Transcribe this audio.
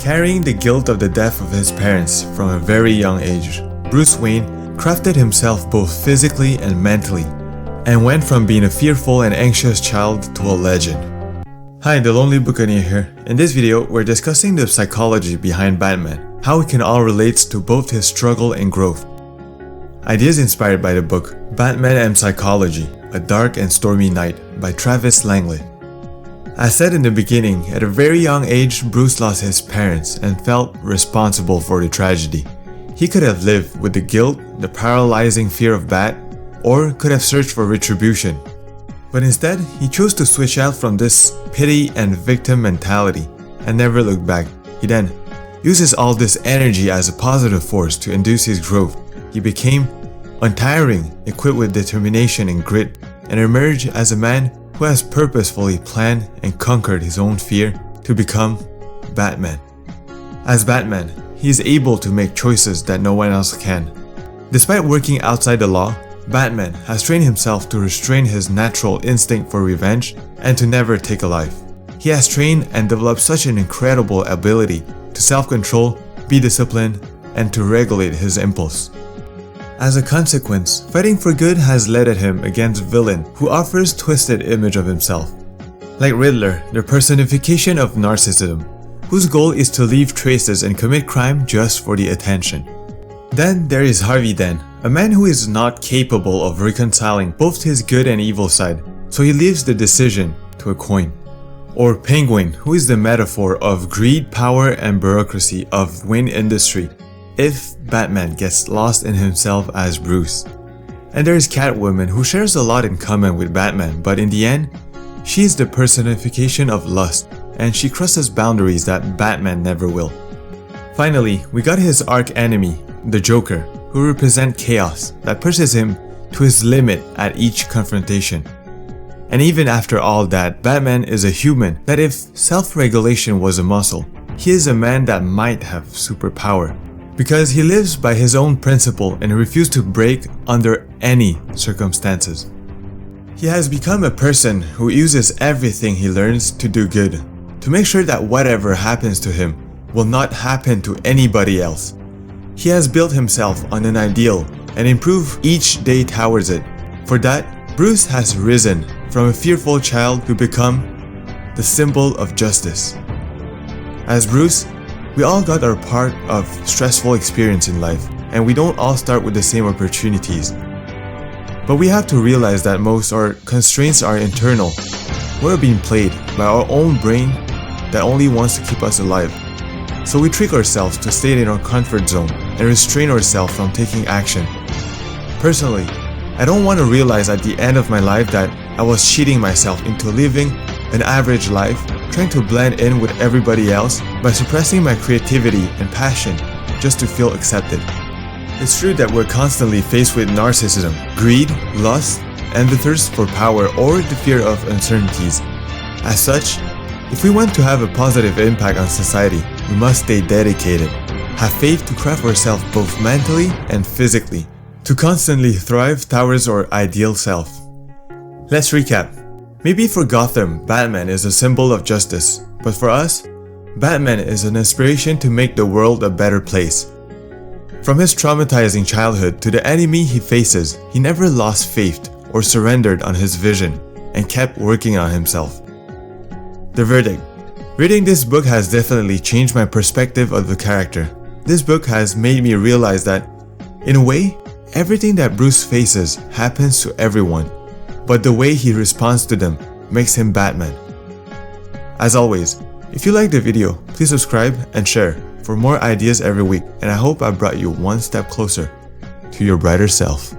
Carrying the guilt of the death of his parents from a very young age, Bruce Wayne crafted himself both physically and mentally, and went from being a fearful and anxious child to a legend. Hi, the Lonely Buccaneer here. In this video, we're discussing the psychology behind Batman, how it can all relates to both his struggle and growth. Ideas inspired by the book Batman and Psychology, A Dark and Stormy Night by Travis Langley. As said in the beginning, at a very young age, Bruce lost his parents and felt responsible for the tragedy. He could have lived with the guilt, the paralyzing fear of Bat, or could have searched for retribution. But instead, he chose to switch out from this pity and victim mentality and never look back. He then uses all this energy as a positive force to induce his growth. He became untiring, equipped with determination and grit, and emerged as a man who has purposefully planned and conquered his own fear to become Batman. As Batman, he is able to make choices that no one else can. Despite working outside the law, Batman has trained himself to restrain his natural instinct for revenge and to never take a life. He has trained and developed such an incredible ability to self-control, be disciplined, and to regulate his impulse. As a consequence, fighting for good has led him against villain who offers twisted image of himself. Like Riddler, the personification of narcissism, whose goal is to leave traces and commit crime just for the attention. Then there is Harvey Den, a man who is not capable of reconciling both his good and evil side, so he leaves the decision to a coin. Or Penguin, who is the metaphor of greed, power, and bureaucracy of Wayne Industry, if Batman gets lost in himself as Bruce. And there is Catwoman, who shares a lot in common with Batman, but in the end, she is the personification of lust, and she crosses boundaries that Batman never will. Finally, we got his arch-enemy, the Joker, who represents chaos that pushes him to his limit at each confrontation. And even after all that, Batman is a human that if self-regulation was a muscle, he is a man that might have superpower. Because he lives by his own principle and refuses to break under any circumstances. He has become a person who uses everything he learns to do good, to make sure that whatever happens to him will not happen to anybody else. He has built himself on an ideal and improved each day towards it. For that, Bruce has risen from a fearful child to become the symbol of justice. As Bruce, we all got our part of stressful experience in life, and we don't all start with the same opportunities. But we have to realize that most our constraints are internal. We're being played by our own brain that only wants to keep us alive. So we trick ourselves to stay in our comfort zone and restrain ourselves from taking action. Personally, I don't want to realize at the end of my life that I was cheating myself into living an average life, trying to blend in with everybody else by suppressing my creativity and passion just to feel accepted. It's true that we're constantly faced with narcissism, greed, lust, and the thirst for power or the fear of uncertainties. As such, if we want to have a positive impact on society, we must stay dedicated, have faith to craft ourselves both mentally and physically, to constantly thrive towards our ideal self. Let's recap. Maybe for Gotham, Batman is a symbol of justice, but for us, Batman is an inspiration to make the world a better place. From his traumatizing childhood to the enemy he faces, he never lost faith or surrendered on his vision and kept working on himself. The verdict. Reading this book has definitely changed my perspective of the character. This book has made me realize that, in a way, everything that Bruce faces happens to everyone, but the way he responds to them makes him Batman. As always, if you liked the video, please subscribe and share for more ideas every week, and I hope I brought you one step closer to your brighter self.